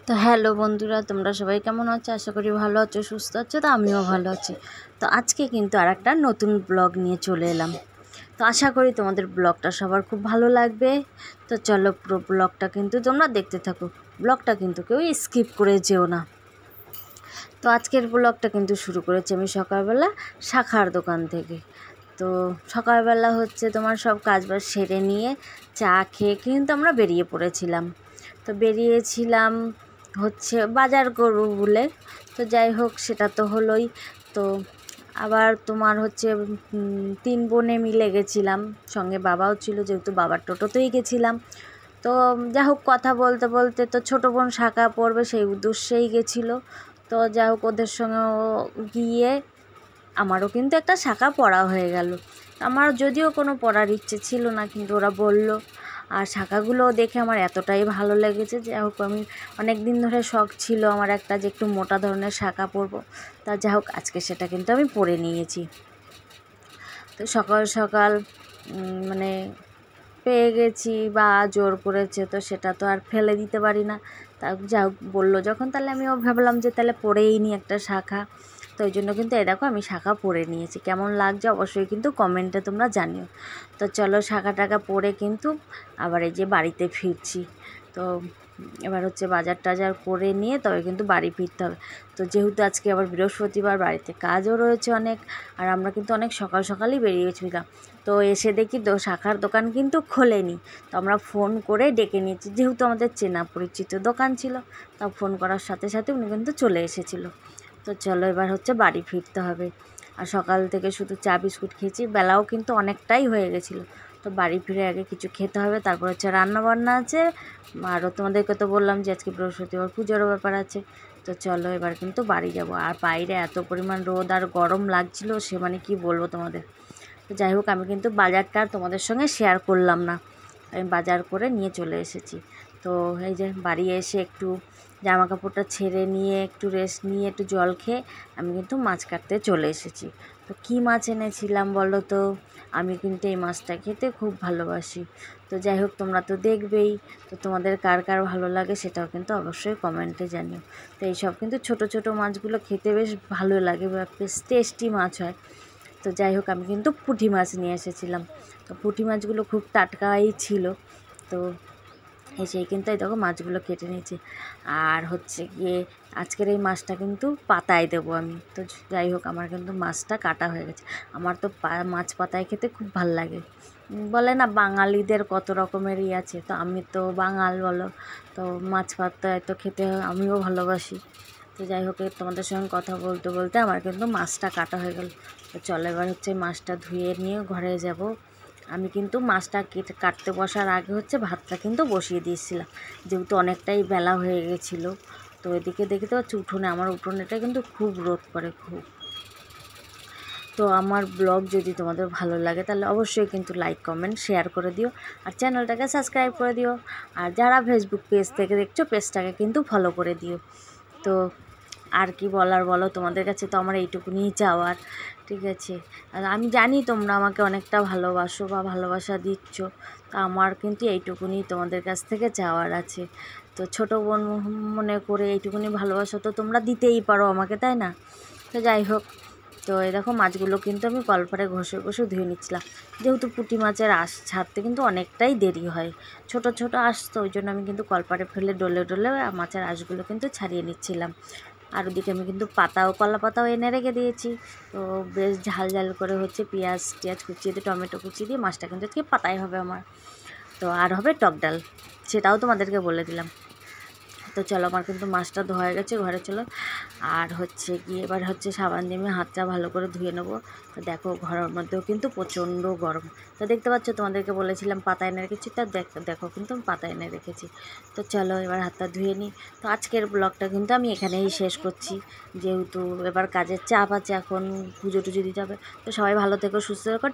তো হ্যালো বন্ধুরা, তোমরা সবাই কেমন আছো? আশা করি ভালো আছো, সুস্থ আছো। তো আমিও ভালো আছি। তো আজকে কিন্তু আর একটা নতুন ব্লগ নিয়ে চলে এলাম। তো আশা করি তোমাদের ব্লগটা সবার খুব ভালো লাগবে। তো চলো, পুরো ব্লগটা কিন্তু তোমরা দেখতে থাকো। ব্লগটা কিন্তু কেউ স্কিপ করে যেও না। তো আজকের ব্লগটা কিন্তু শুরু করেছি আমি সকালবেলা শাখার দোকান থেকে। তো সকালবেলা হচ্ছে তোমার সব কাজবাজ সেরে নিয়ে চা খেয়ে কিন্তু আমরা বেরিয়ে পড়েছিলাম। তো বেরিয়েছিলাম হচ্ছে বাজার করব বলে। তো যাই হোক, সেটা তো হলোই। তো আবার তোমার হচ্ছে 3 বোনে মিলে গেছিলাম, সঙ্গে বাবাও ছিল, যেহেতু বাবার টোটোতেই গেছিলাম। তো যাই হোক, কথা বলতে বলতে তো ছোটো বোন শাখা পড়বে সেই উদ্দেশ্যেই গেছিলো। তো যাই হোক, ওদের সঙ্গেও গিয়ে আমারও কিন্তু একটা শাখা পড়া হয়ে গেল। আমার যদিও কোনো পড়ার ইচ্ছে ছিল না, কিন্তু ওরা বলল। আর শাখাগুলো দেখে আমার এতটাই ভালো লেগেছে। যাই হোক, আমি অনেক দিন ধরে শখ ছিল আমার একটা, যে একটু মোটা ধরনের শাখা পরবো। তা যাই হোক, আজকে সেটা কিন্তু আমি পরে নিয়েছি। তো সকাল সকাল মানে পেয়ে গেছি বা জোর করেছে, তো সেটা তো আর ফেলে দিতে পারি না। তা যা হোক, বললো যখন, তাহলে আমিও ভাবলাম যে তাহলে পরেই নিই একটা শাখা। তো ওই জন্য কিন্তু এই দেখো, আমি শাখা পরে নিয়েছি। কেমন লাগছে অবশ্যই কিন্তু কমেন্টে তোমরা জানিও। তো চলো, শাখা টাখা পরে কিন্তু আবার এই যে বাড়িতে ফিরছি। তো এবার হচ্ছে বাজার টাজার করে নিয়ে তবে কিন্তু বাড়ি ফিরতে হবে। তো যেহেতু আজকে আবার বৃহস্পতিবার, বাড়িতে কাজও রয়েছে অনেক। আর আমরা কিন্তু অনেক সকাল সকালই বেরিয়েছিলাম। তো এসে দেখি তো শাখার দোকান কিন্তু খোলেনি। তো আমরা ফোন করে ডেকে নিয়েছি, যেহেতু আমাদের চেনা পরিচিত দোকান ছিল। তা ফোন করার সাথে সাথে উনি কিন্তু চলে এসেছিলো। তো চলো, এবার হচ্ছে বাড়ি ফিরতে হবে। আর সকাল থেকে শুধু চা বিস্কুট খেয়েছি, বেলাও কিন্তু অনেকটাই হয়ে গেছিলো। তো বাড়ি ফিরে আগে কিছু খেতে হবে, তারপর হচ্ছে রান্নাবান্না আছে। আরও তোমাদেরকে তো বললাম যে আজকে বৃহস্পতিবার পুজোরও ব্যাপার আছে। তো চলো, এবার কিন্তু বাড়ি যাব। আর বাইরে এত পরিমাণ রোদ আর গরম লাগছিল, সে মানে কি বলবো তোমাদের। তো যাই হোক, আমি কিন্তু বাজারটা তোমাদের সঙ্গে শেয়ার করলাম না। আমি বাজার করে নিয়ে চলে এসেছি। তো এই যে বাড়ি এসে একটু জামা কাপড়টা ছেড়ে নিয়ে একটু রেস্ট নিয়ে একটু জল খেয়ে আমি কিন্তু মাছ কাটতে চলে এসেছি। তো কী মাছ এনেছিলাম বলো তো? আমি কিন্তু এই মাছটা খেতে খুব ভালোবাসি। তো যাই হোক, তোমরা তো দেখবেই। তো তোমাদের কার কার ভালো লাগে সেটাও কিন্তু অবশ্যই কমেন্টে জানিও। তো এইসব কিন্তু ছোটো ছোটো মাছগুলো খেতে বেশ ভালো লাগে, বেশ টেস্টি মাছ হয়। তো যাই হোক, আমি কিন্তু পুঁটি মাছ নিয়ে এসেছিলাম। তো পুঁটি মাছগুলো খুব টাটকাই ছিল। তো এসেই কিন্তু এই দেখো মাছগুলো কেটে নিয়েছি। আর হচ্ছে গিয়ে আজকের এই মাছটা কিন্তু পাতায় দেবো আমি। তো যাই হোক, আমার কিন্তু মাছটা কাটা হয়ে গেছে। আমার তো মাছ পাতায় খেতে খুব ভাল লাগে। বলে না, বাঙালিদের কত রকমেরই আছে। তো আমি তো বাঙাল বলো, তো মাছ পাতায় তো খেতে আমিও ভালোবাসি। তো যাই হোক, তোমাদের সঙ্গে কথা বলতে বলতে আমার কিন্তু মাছটা কাটা হয়ে গেল। তো চলো, এবার হচ্ছে মাছটা ধুয়ে নিয়ে ঘরে যাব। আমি কিন্তু মাছটা কাটতে বসার আগে হচ্ছে ভাতটা কিন্তু বসিয়ে দিয়েছিলাম, যেহেতু অনেকটাই বেলা হয়ে গেছিলো। তো এদিকে দেখতে পাচ্ছি উঠোনে, আমার উঠোনেটা কিন্তু খুব রোদ পড়ে খুব। তো আমার ব্লগ যদি তোমাদের ভালো লাগে তাহলে অবশ্যই কিন্তু লাইক কমেন্ট শেয়ার করে দিও। আর চ্যানেলটাকে সাবস্ক্রাইব করে দিও। আর যারা ফেসবুক পেজ থেকে দেখছো, পেজটাকে কিন্তু ফলো করে দিও। তো আর কি বলার বলো, তোমাদের কাছে তো আমার এইটুকুনিই চাওয়ার। ঠিক আছে, আর আমি জানি তোমরা আমাকে অনেকটা ভালোবাসো বা ভালোবাসা দিচ্ছ। তা আমার কিন্তু এইটুকুনি তোমাদের কাছ থেকে চাওয়ার আছে। তো ছোটো বোন মনে করে এইটুকুনি ভালোবাসা তো তোমরা দিতেই পারো আমাকে, তাই না? তো যাই হোক, তো এই দেখো মাছগুলো কিন্তু আমি কলপারে ঘষে ঘষে ধুয়ে নিচ্ছিলাম। যেহেতু পুঁটি মাছের আঁশ ছাড়তে কিন্তু অনেকটাই দেরি হয়, ছোট ছোট আঁশ, তো ওই জন্য আমি কিন্তু কলপারে ফেলে ডলে ডলে মাছের আঁশগুলো কিন্তু ছাড়িয়ে নিচ্ছিলাম। আর ওদিকে আমি কিন্তু কলা পাতাও এনে রেখে দিয়েছি। তো বেশ ঝাল ঝাল করে হচ্ছে পেঁয়াজ কুচিয়ে দিয়ে, টমেটো কুচিয়ে দিয়ে মাছটা কিন্তু আজকে পাতাই হবে আমার। তো আর হবে টক ডাল, সেটাও তোমাদেরকে বলে দিলাম। তো চলো, আমার কিন্তু মাছটা ধোয়া গেছে, ঘরে চলো। আর হচ্ছে কি, এবার হচ্ছে সাবান দিয়ে আমি হাতটা ভালো করে ধুয়ে নেবো। তো দেখো, ঘরের মধ্যেও কিন্তু প্রচণ্ড গরম। তো দেখতে পাচ্ছ, তোমাদেরকে বলেছিলাম পাতা এনে রেখেছি, তা দেখো কিন্তু আমি পাতা এনে রেখেছি। তো চলো, এবার হাতটা ধুয়ে নিই। তো আজকের ব্লগটা কিন্তু আমি এখানেই শেষ করছি, যেহেতু এবার কাজের চাপ আছে, এখন পুজো টুজো দিতে হবে। তো সবাই ভালো থেকো, সুস্থ থেকো,